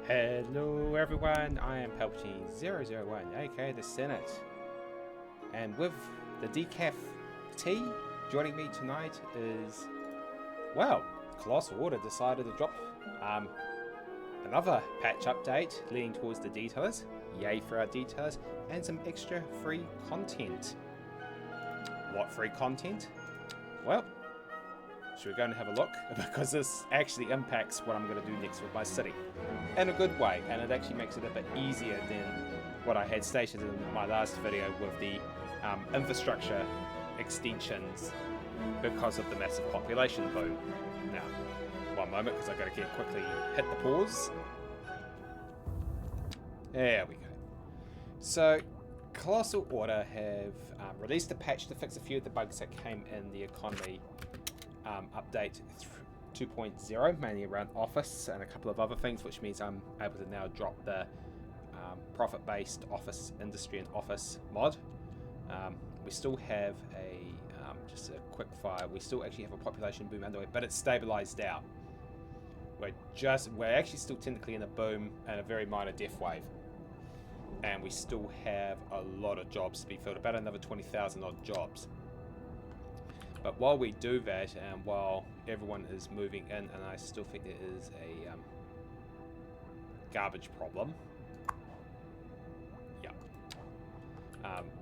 Hello everyone, I am Palpatine 001, aka the Senate. And with the decaf tea, joining me tonight is, well, Colossal Order decided to drop another patch update leaning towards the detailers. Yay for our detailers, and some extra free content. What free content? Well, should we go and have a look? Because this actually impacts what I'm going to do next with my city. In a good way, and it actually makes it a bit easier than what I had stated in my last video with the infrastructure extensions because of the massive population boom. Now, one moment, because I've got to quickly hit the pause. There we go. So, Colossal Order have released a patch to fix a few of the bugs that came in the economy update 2.0, mainly around Office and a couple of other things, which means I'm able to now drop the profit-based Office industry and Office mod. We still have a just a quick fire. We still actually have a population boom underway, but it's stabilized out. We're actually still technically in a boom and a very minor death wave, and we still have a lot of jobs to be filled, about another 20,000 odd jobs. But while we do that, and while everyone is moving in, and I still think there is a garbage problem. Yeah.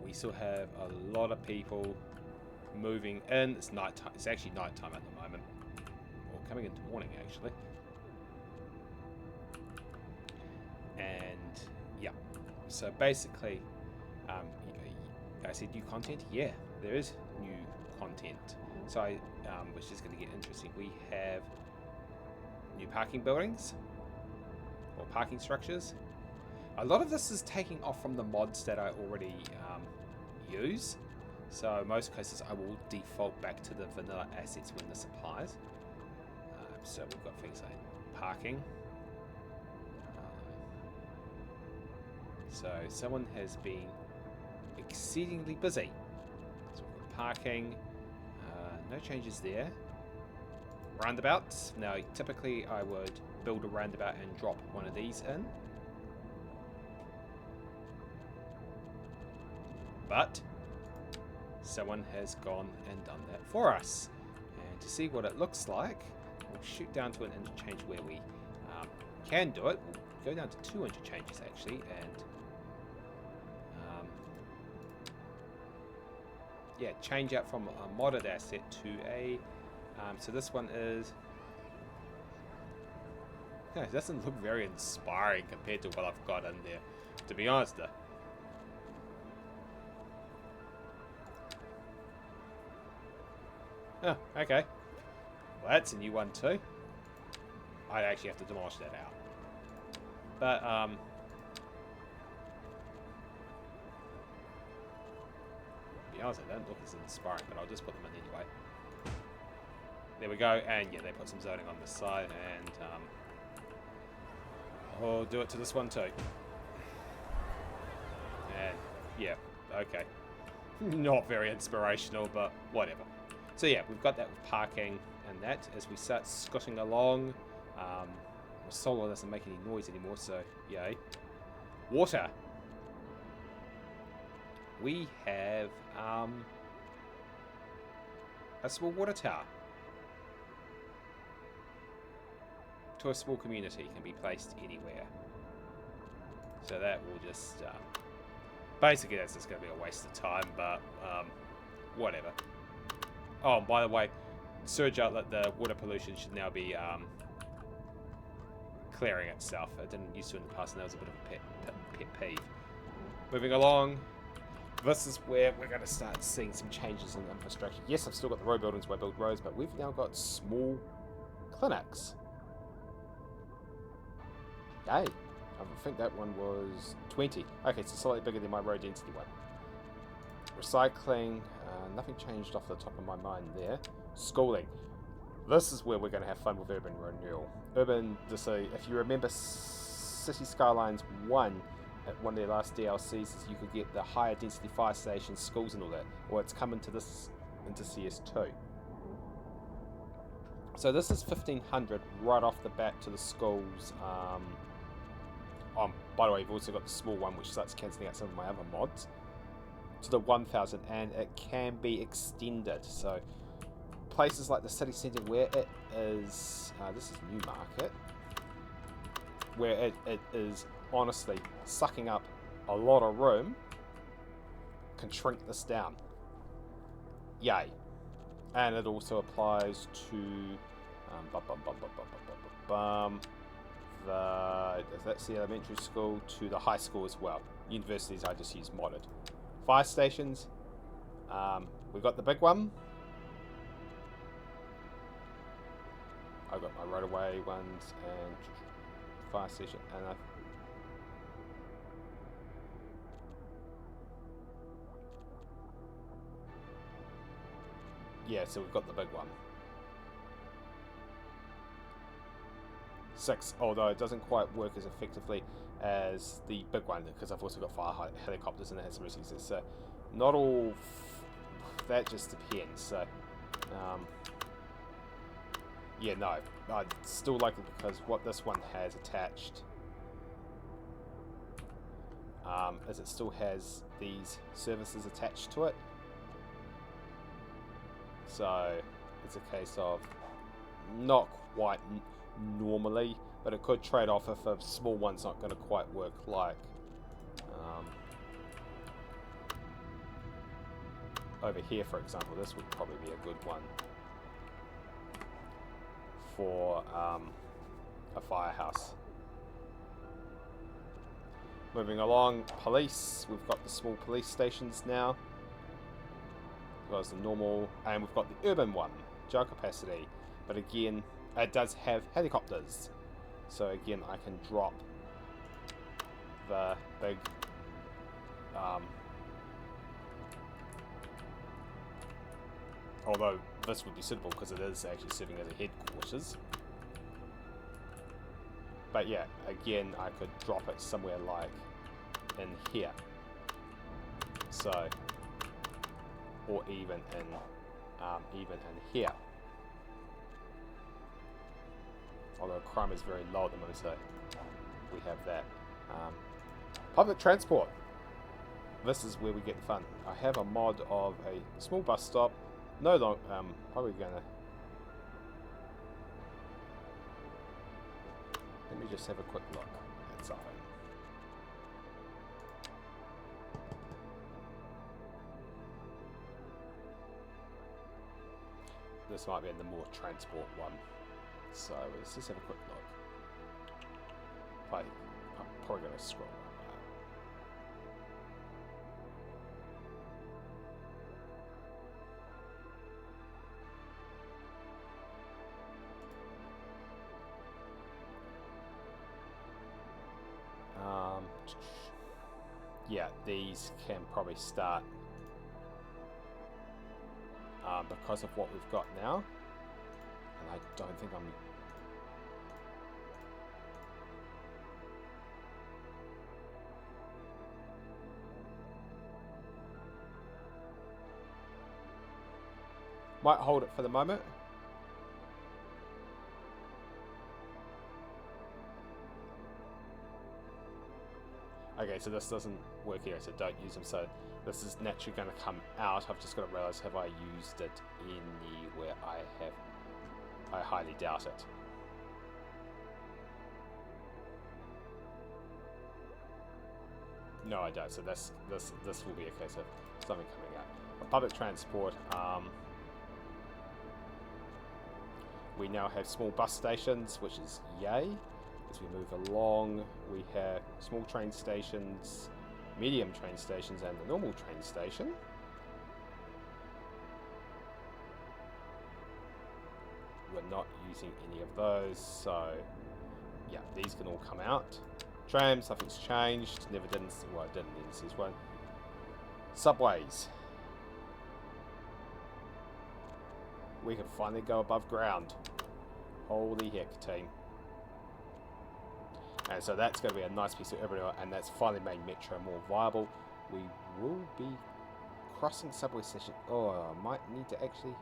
We still have a lot of people moving in. It's night time. It's actually night time at the moment, or coming into morning actually. And yeah, so basically, I said new content. Yeah, there is new content. So which is going to get interesting. We have new parking buildings or parking structures. A lot of this is taking off from the mods that I already use. So in most cases I will default back to the vanilla assets when this applies. So we've got things like parking. So someone has been exceedingly busy. So we've got parking. No changes there. Roundabouts. Now, typically I would build a roundabout and drop one of these in. But someone has gone and done that for us. And to see what it looks like, we'll shoot down to an interchange where we can do it. We'll go down to 2 interchanges actually, and yeah, change out from a modded asset to a so this one is, yeah, it doesn't look very inspiring compared to what I've got in there, to be honest. Oh, okay, well that's a new one too. I'd actually have to demolish that out, but to be honest, they don't look as inspiring, but I'll just put them in anyway. There we go, and yeah, they put some zoning on this side, and I'll do it to this one too. And yeah, okay. Not very inspirational, but whatever. So yeah, we've got that with parking and that. As we start scooting along, solar doesn't make any noise anymore, so yay. Water. We have a small water tower. To a small community, can be placed anywhere. So that will just basically that's just going to be a waste of time, but whatever. Oh, and by the way, surge outlet, the water pollution should now be clearing itself. It didn't used to in the past, and that was a bit of a pet peeve. Moving along. This is where we're going to start seeing some changes in the infrastructure. Yes, I've still got the road buildings where I build roads, but we've now got small clinics. Yay. I think that one was 20. Okay, so slightly bigger than my road density one. Recycling. Nothing changed off the top of my mind there. Schooling. This is where we're going to have fun with urban renewal. So if you remember City Skylines 1, at one of their last DLCs, is you could get the higher density fire stations, schools and all that. Or it's coming to this into CS2. So this is 1500 right off the bat to the schools. by the way, you've also got the small one, which starts cancelling out some of my other mods, to the 1000, and it can be extended. So places like the city centre where it is, this is Newmarket, where it is honestly sucking up a lot of room, can shrink this down. Yay. And it also applies to that's the elementary school, to the high school as well. Universities I just use modded. Fire stations, we've got the big one. I've got my roadway ones and fire station, and yeah, so we've got the big one. 6, although it doesn't quite work as effectively as the big one, because I've also got fire helicopters and it has resistance. So not all, that just depends. So yeah, no, I still like it because what this one has attached is it still has these services attached to it. So it's a case of not quite normally, but it could trade off if a small one's not going to quite work, like over here, for example. This would probably be a good one for a firehouse. Moving along, police. We've got the small police stations now, as well as the normal, and we've got the urban one, jail capacity. But again, it does have helicopters, so again I can drop the big although this would be suitable because it is actually serving as a headquarters. But yeah, again I could drop it somewhere like in here, so, or even in here. Although crime is very low at the moment, so we have that. Public transport. This is where we get the fun. I have a mod of a small bus stop. No, probably gonna. Let me just have a quick look at something. This might be in the more transport one. So let's just have a quick look. I'm probably going to scroll on that. Yeah, these can probably start because of what we've got now. And I don't think I'm... Might hold it for the moment. Okay, so this doesn't work here, so don't use them. So this is naturally going to come out. I've just got to realize, have I used it anywhere? I have. I highly doubt it. No, I don't. So this will be a case of something coming out. But public transport. We now have small bus stations, which is yay. As we move along, we have small train stations, medium train stations, and the normal train station. We're not using any of those, so yeah, these can all come out. Trams, nothing's changed. Never did, well, I didn't in this one. Subways. We can finally go above ground. Holy heck, team. And so that's going to be a nice piece of urban, and that's finally made Metro more viable. We will be crossing subway station. Oh, I might need to actually...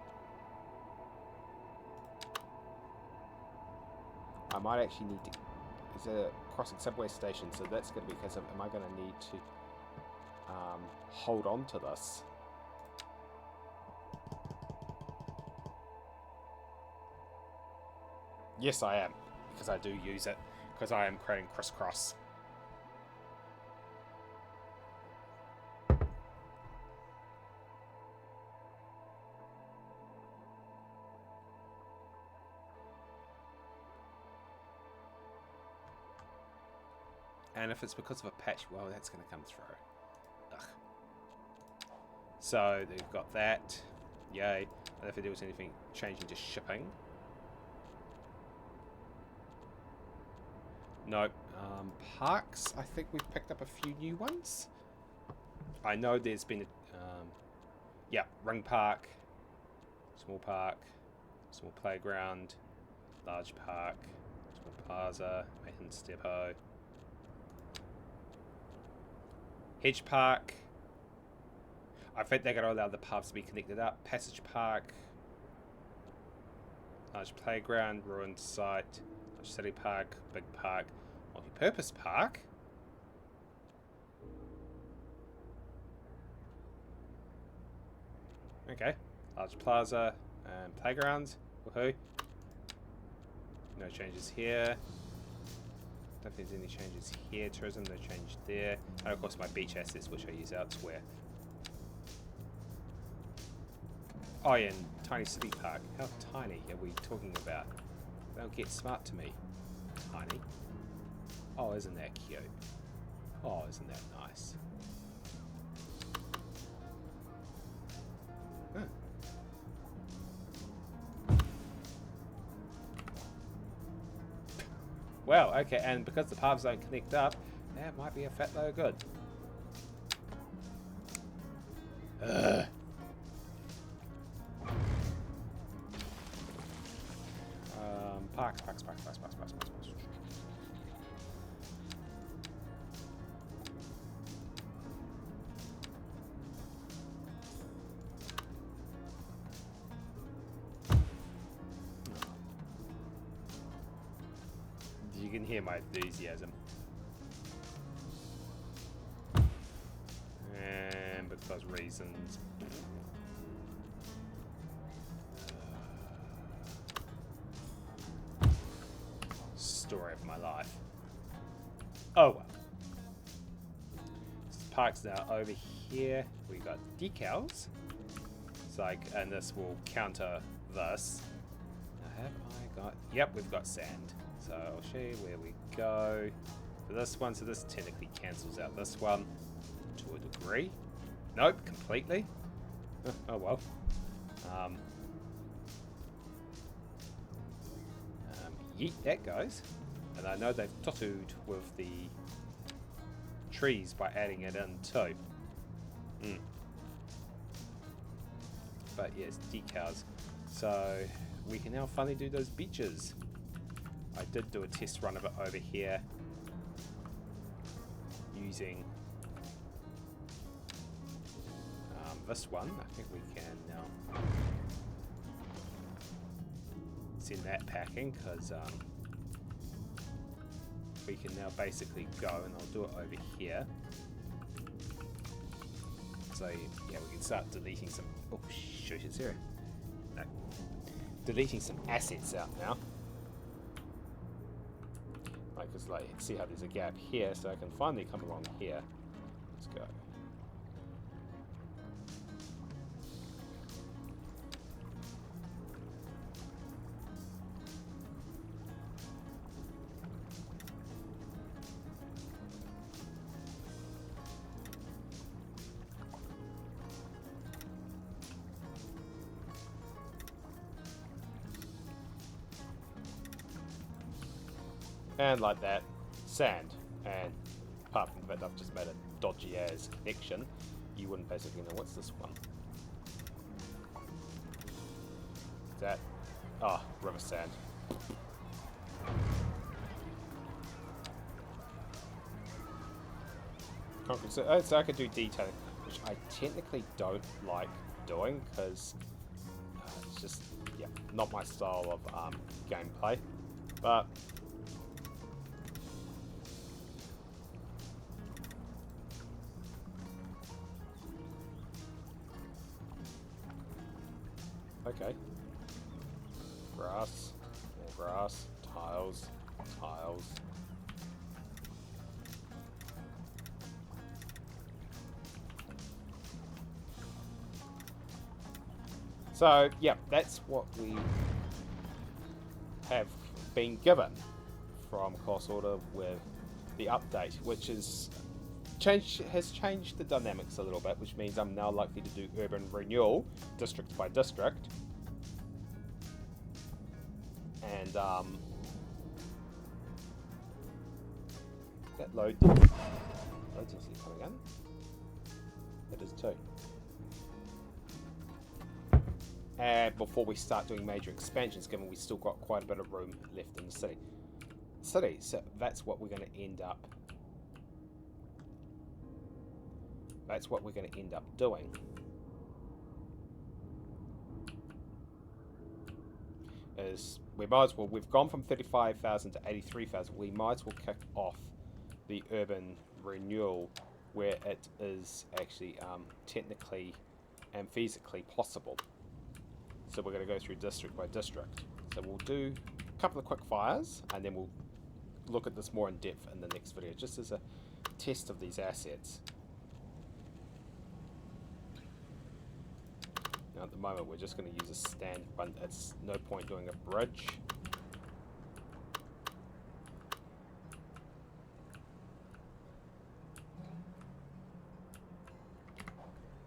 I might actually need to is a crossing subway station, so that's going to be because of, am I going to need to hold on to this? Yes, I am, because I do use it, because I am creating crisscross. And if it's because of a patch, well, that's going to come through. Ugh. So they've got that. Yay. And if there was anything changing to shipping. Nope. Parks, I think we've picked up a few new ones. I know there's been a... yeah, ring park. Small playground. Large park. Small plaza. Maintenance depot. Hedge Park. I think they're going to allow the paths to be connected up. Passage Park. Large playground. Ruined site. Large city park. Big park. Multi-purpose park. Okay. Large plaza. And playgrounds. Woohoo. No changes here. Don't think there's any changes here. Tourism, no change there. And of course my beach assets, which I use elsewhere. Oh yeah, and tiny city park. How tiny are we talking about? Don't get smart to me. Tiny. Oh, isn't that cute? Oh, isn't that nice? Huh. Well, okay, and because the paths don't connect up, that might be a fat load of good. Ugh. Parks. You can hear my enthusiasm. And because reasons. Story of my life. Oh well. This park's now over here. We got decals. It's like, and this will counter this. Now have I got? Yep, we've got sand. So I'll show you where we go for this one. So this technically cancels out this one to a degree. Nope, completely. Oh well. Yeet, that goes. And I know they've tattooed with the trees by adding it in too. But yes, decals. So we can now finally do those beaches. I did do a test run of it over here using this one. I think we can now send that packing because we can now basically go, and I'll do it over here. So yeah, we can start deleting some. Oh shoot, it's here. No, deleting some assets out now. Like, cause like, see how there's a gap here, so I can finally come along here. Let's go. And like that, sand. And apart from the fact that I've just made a dodgy as connection, you wouldn't basically know what's this one. That, river sand. Concrete, so I could do detailing, which I technically don't like doing because it's just, yeah, not my style of gameplay. But Okay. Grass, more grass, tiles, tiles. So, yeah, that's what we have been given from Course Order with the update, which is has changed the dynamics a little bit, which means I'm now likely to do urban renewal, district by district. And, that load density coming in. It is too. And before we start doing major expansions, given we still got quite a bit of room left in the city. So that's what we're going to end up. That's what we're going to end up doing. Is we might as well. We've gone from 35,000 to 83,000. We might as well kick off the urban renewal where it is actually technically and physically possible. So we're going to go through district by district. So we'll do a couple of quick fires, and then we'll look at this more in depth in the next video, just as a test of these assets. Now at the moment we're just going to use a stand, but it's no point doing a bridge.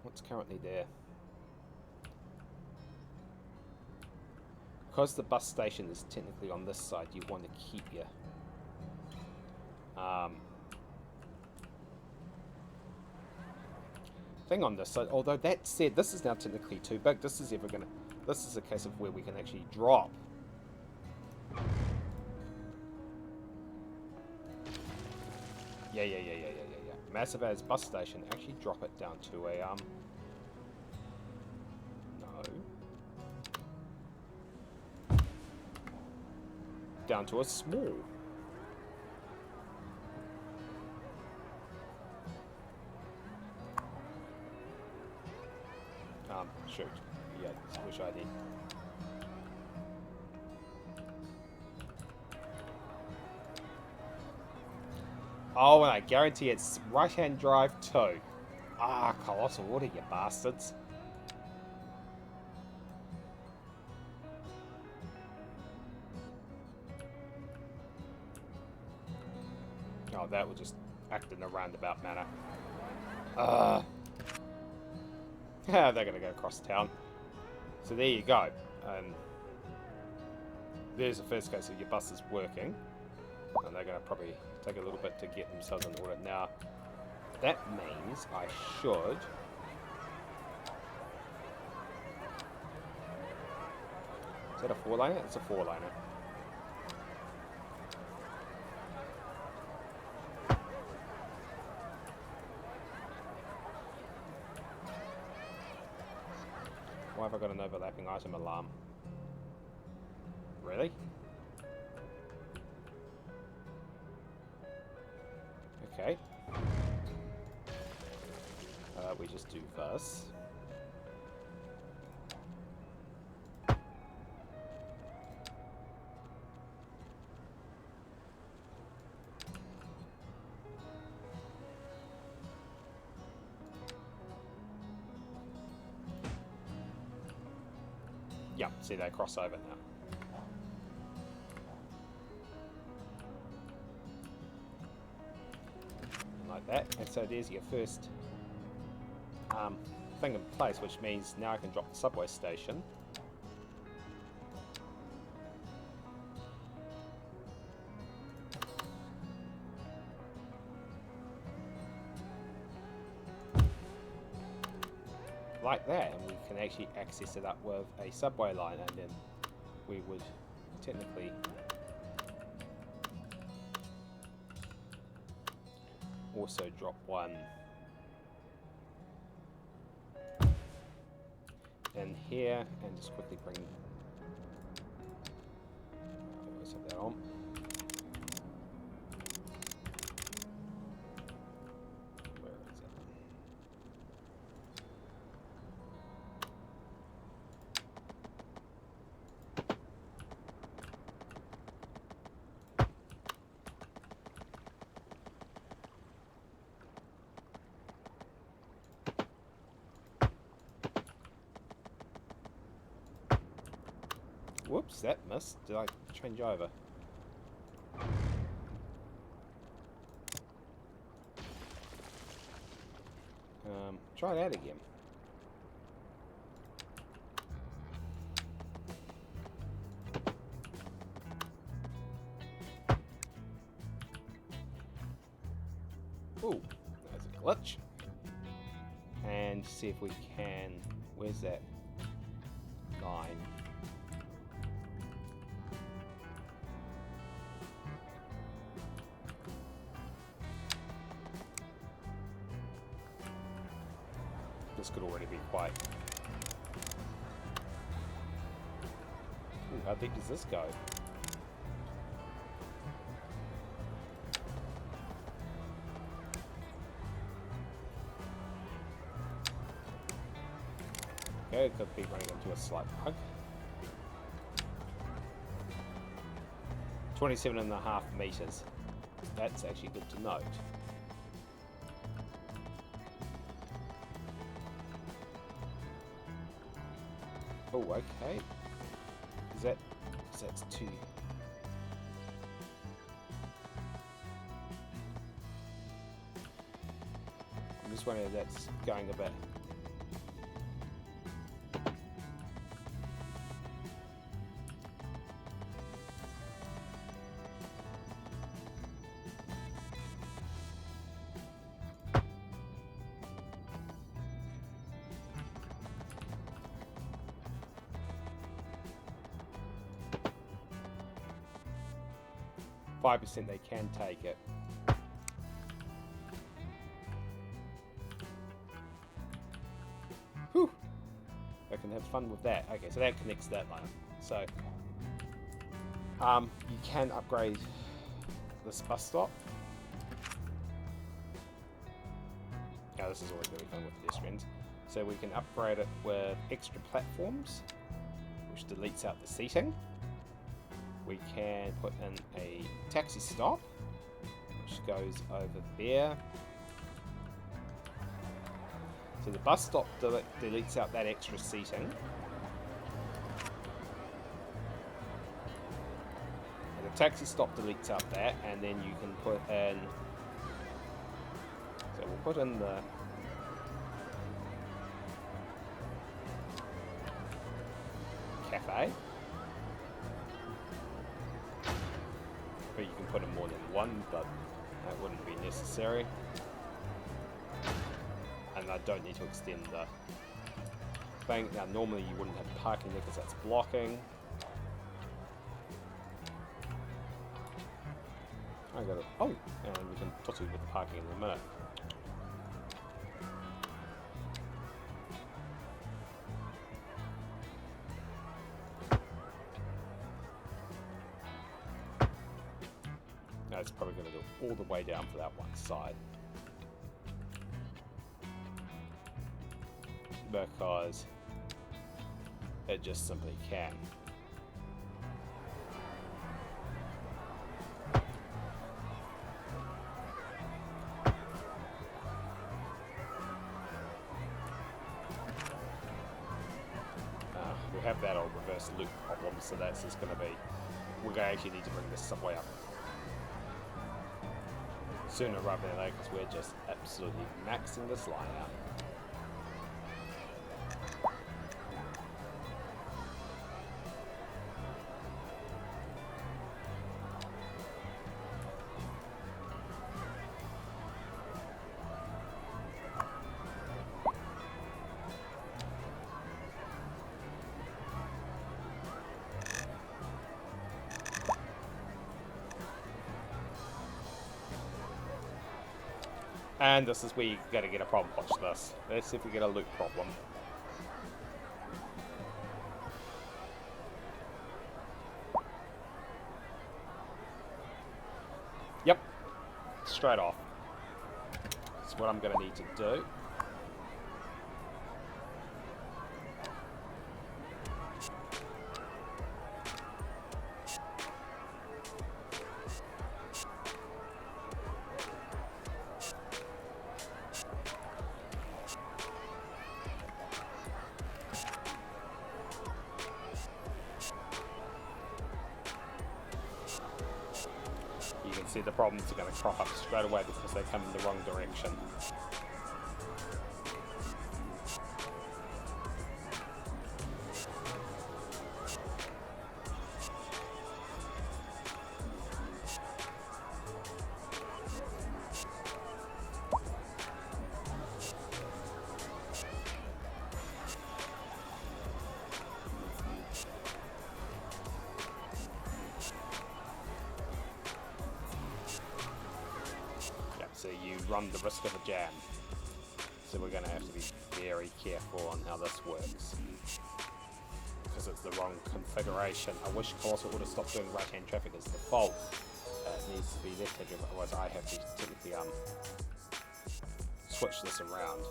What's currently there? Because the bus station is technically on this side, you want to keep your thing on this side. Although that said, this is now technically too big. This is a case of where we can actually drop. Yeah. Massive as bus station. Actually drop it down to a down to a small. Shoot. Yeah, wish I did. Oh, and I guarantee it's right-hand drive too. Ah, colossal order, you bastards. Oh, that will just act in a roundabout manner. Yeah, they're going to go across town. So there you go. There's the first case of your bus is working. And they're going to probably take a little bit to get themselves in order. Now, that means I should... Is that a 4-laner? It's a 4-laner. Why have I got an overlapping item alarm? Really? Okay. We just do this. Yeah, see they cross over now. Like that, and so there's your first thing in place, which means now I can drop the subway station. Like that, and we can actually access it up with a subway line, and then we would technically also drop one in here, and just quickly bring always have that on. Where is it? Whoops, that missed. Did I change over? Try that again. Ooh, there's a glitch. And see if we can... Where's that line? This could already be quite... Ooh, how deep does this go? Okay, it could be running into a slight bug. 27.5 meters. That's actually good to note. Oh, okay. That's too... I'm just wondering if that's going a bit... %, they can take it. Whew! I can have fun with that. Okay, so that connects that line. So, you can upgrade this bus stop. Now, this is always going to be fun with pedestrians. So we can upgrade it with extra platforms, which deletes out the seating. We can put in a taxi stop, which goes over there. So the bus stop deletes out that extra seating. And the taxi stop deletes out that, and then you can put in... So we'll put in the... cafe. But you can put in more than one, but that wouldn't be necessary. And I don't need to extend the thing. Now normally you wouldn't have parking there because that's blocking. I got it. Oh, and we can talk with the parking in a minute. It's probably going to go all the way down for that one side. Because it just simply can. We have that old reverse loop problem, so that's just going to be... We're going to actually need to bring this subway up sooner rather than later, because we're just absolutely maxing this line out. And this is where you're going to get a problem. Watch this. Let's see if we get a loop problem. Yep. Straight off. That's what I'm going to need to do. can see the problems are going to crop up straight away because they come in the wrong direction. So you run the risk of a jam. So we're going to have to be very careful on how this works. Because it's the wrong configuration. I wish Colossal would have stopped doing right-hand traffic as default. It needs to be left-hand traffic, otherwise I have to technically switch this around.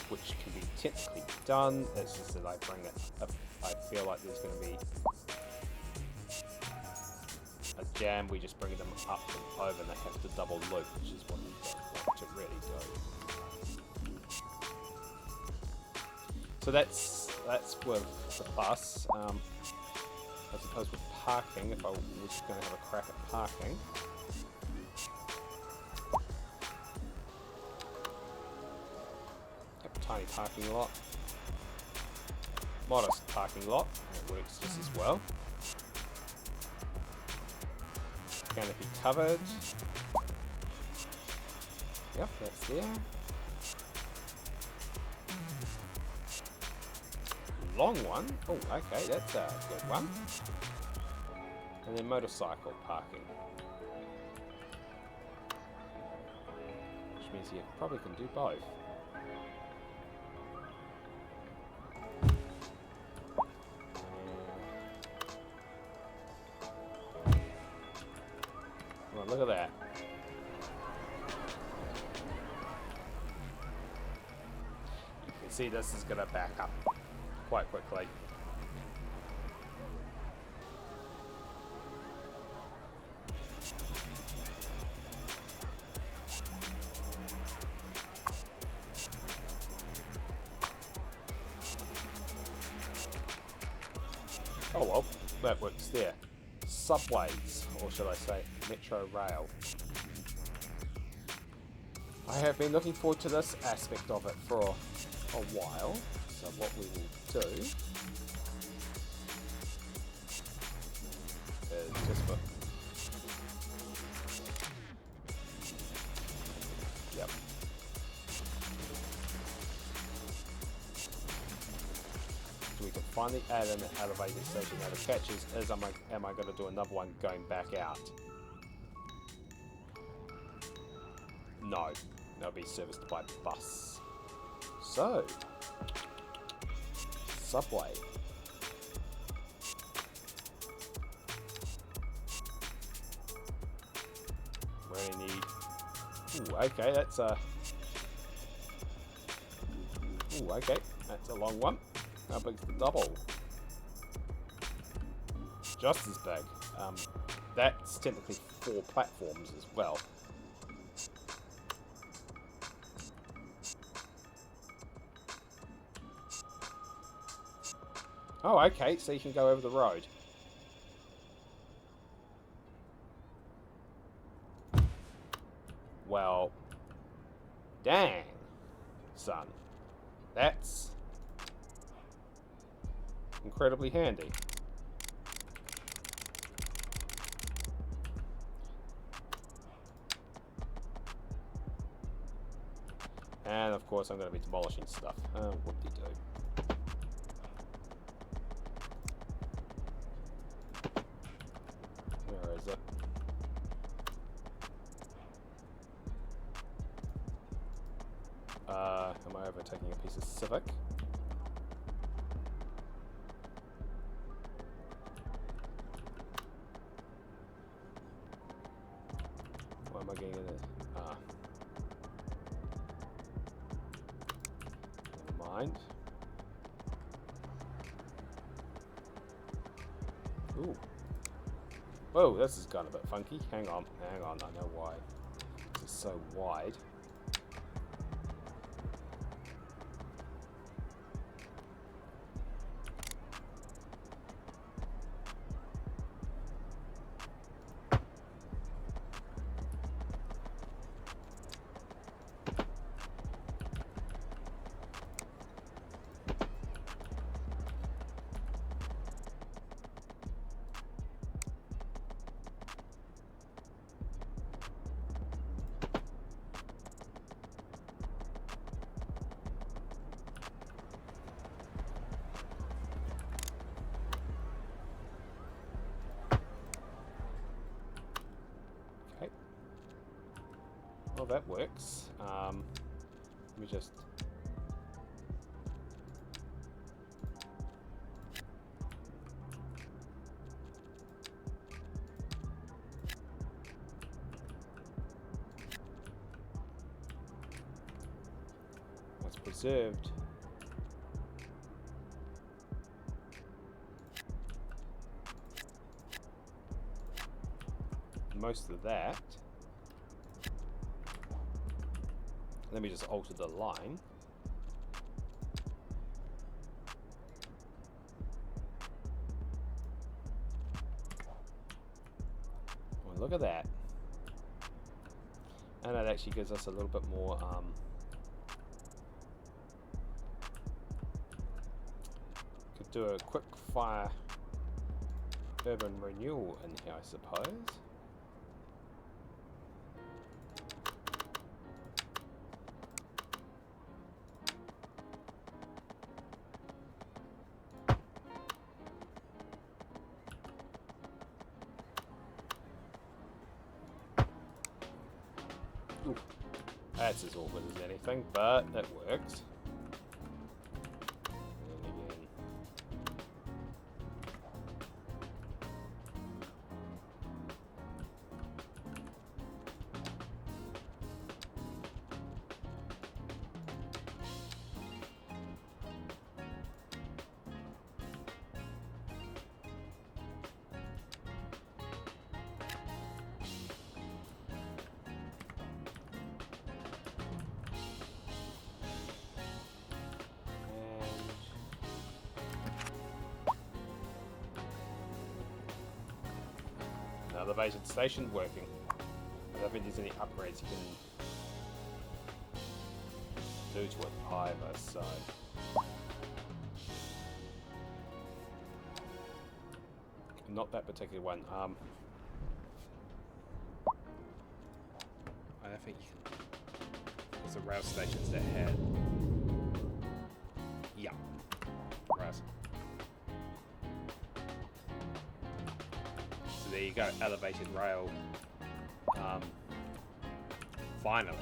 Which can be technically done. It's just that I bring it up. I feel like there's going to be a jam, we just bring them up and over and they have to double loop, which is what we don't want to really do. So that's with the bus. I suppose with parking, if I was going to have a crack at parking. A tiny parking lot. Modest parking lot, it works just as well. Canopy covered. Yep, that's there. Long one. Oh, okay, that's a good one. And then motorcycle parking. Which means you probably can do both. Look at that. You can see this is going to back up quite quickly. Oh well, that works there. Subways, or should I say metro rail. I have been looking forward to this aspect of it for a while, so what we will do is just put, yep. So we can finally add an elevator station. Now the catch is am I going to do another one going back out? No, they'll be serviced by bus. So, subway. We only need. Ooh, okay, that's a. Ooh, okay, that's a long one. How big's the double? Just as big. That's technically 4 platforms as well. Oh, okay, so you can go over the road. Well, dang, son. That's incredibly handy. And of course I'm going to be demolishing stuff. Whoop-de-doo. Where is it? Am I overtaking a piece of Civic? Why am I getting in it? Never mind. Ooh. Whoa, this has gone a bit funky. Hang on, I know why. This is so wide. that works. Let me just... That's preserved. Most of that. Let me just alter the line. Oh, look at that. And that actually gives us a little bit more could do a quick fire urban renewal in here, I suppose. Ooh, that's as awkward as anything, but it works. And again. Elevated station working. I don't think there's any upgrades you can do to it either, so... Not that particular one. I don't think you can... There's the rail stations that had... Yeah. Rails. There you go, elevated rail. Finally.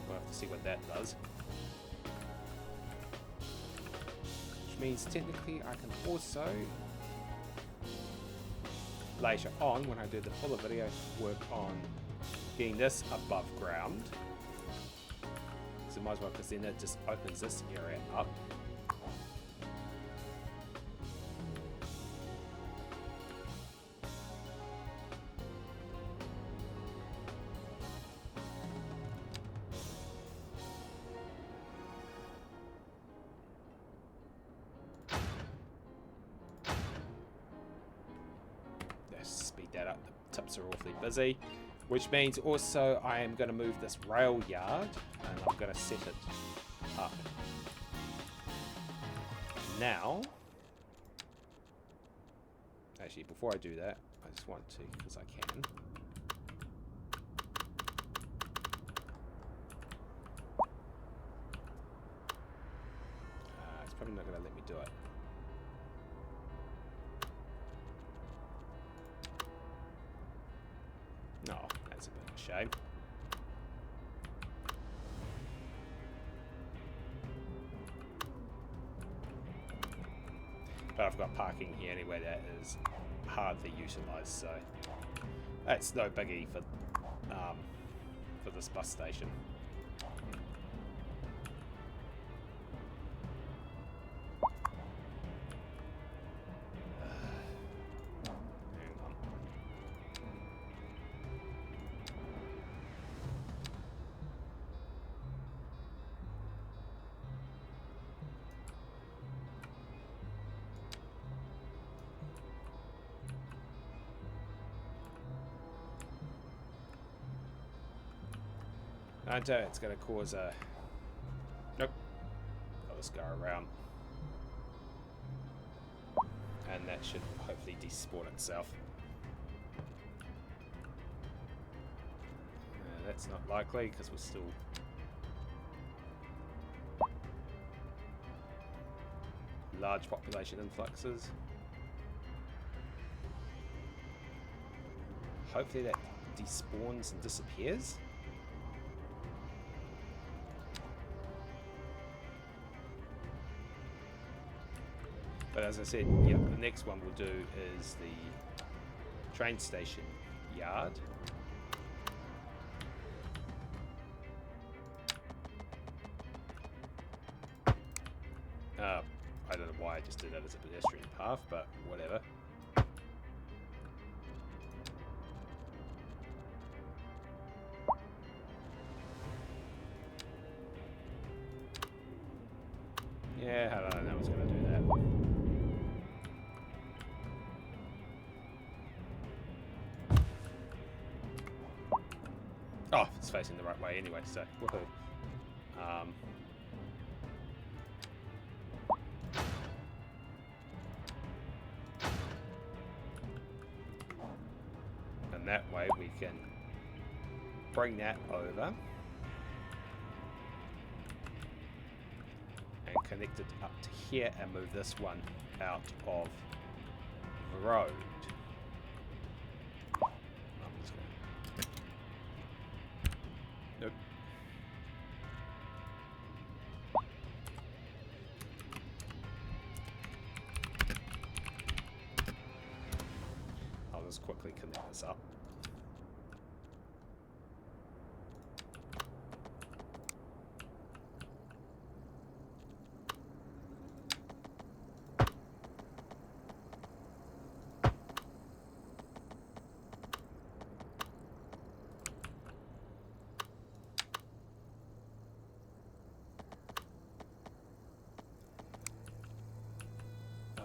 We'll have to see what that does. Which means technically I can also later on, when I do the fuller video, work on getting this above ground. So might as well, because then it just opens this area up. Speed that up, the tips are awfully busy, which means also I am going to move this rail yard and I'm going to set it up. Now, actually before I do that, I just want to, because I can, it's probably not going to let me do it. No, that's a bit of a shame. But I've got parking here anyway that is hardly utilised, so that's no biggie for this bus station. I know it's going to cause a... Nope. I'll just go around. And that should hopefully despawn itself. that's not likely because we're still large population influxes. Hopefully that despawns and disappears. But as I said, yeah, the next one we'll do is the train station yard. I don't know why I just did that as a pedestrian path, but whatever. Yeah, I don't know what's going to do that. Oh, it's facing the right way anyway, so woohoo. And that way we can bring that over and connect it up to here and move this one out of the road. Nope. I'll just quickly connect this up.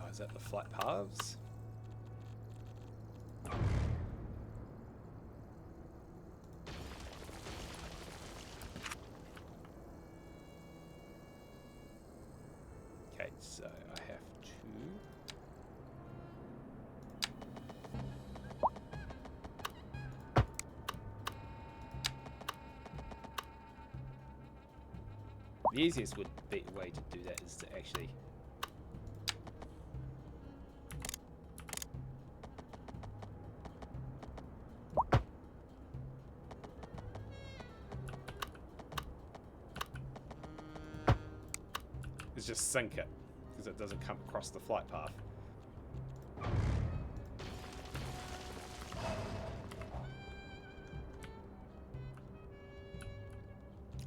Is that the flight paths? Okay, so I have to... The easiest way to do that is to actually just sink it, because it doesn't come across the flight path.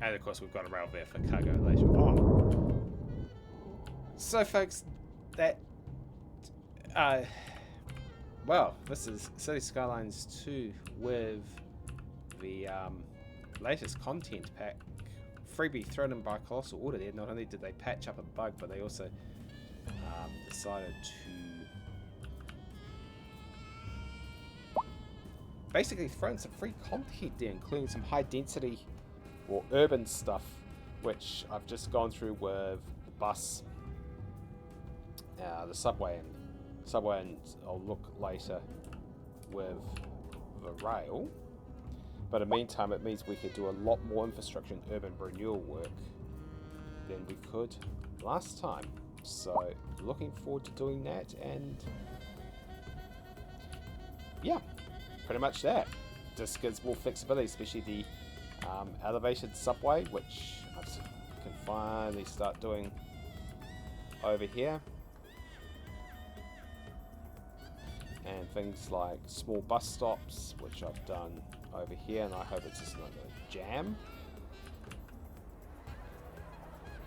And of course we've got a rail there for cargo later on. So folks, that well, this is City Skylines 2 with the latest content pack freebie thrown in by Colossal Order there. Not only did they patch up a bug, but they also decided to basically throw in some free content there, including some high density or urban stuff, which I've just gone through with the bus, the subway, and I'll look later with the rail. But in the meantime, it means we could do a lot more infrastructure and urban renewal work than we could last time. So, looking forward to doing that, and yeah, pretty much that. Just gives more flexibility, especially the elevated subway, which I can finally start doing over here. And things like small bus stops, which I've done over here, and I hope it's just not going to jam.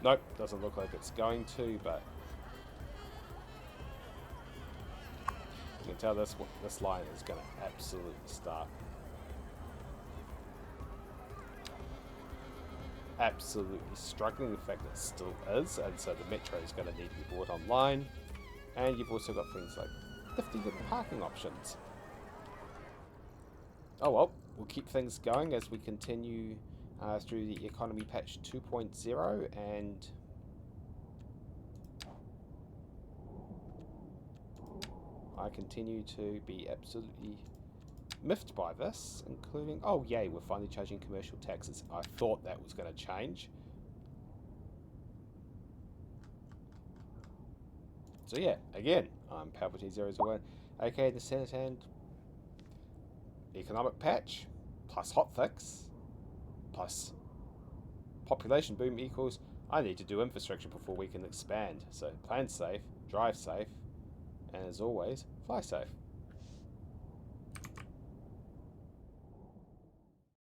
Nope, doesn't look like it's going to, but you can tell this line is going to absolutely start absolutely struggling. In fact, it still is, and so the metro is going to need to be brought online. And you've also got things like 50 different parking options. Oh well, we'll keep things going as we continue through the economy patch 2.0, and I continue to be absolutely miffed by this, including, oh yay, we're finally charging commercial taxes. I thought that was going to change. So yeah, again, I'm Palpatine001, aka the Senate, and economic patch, plus hotfix, plus population boom equals I need to do infrastructure before we can expand. So plan safe, drive safe, and as always, fly safe.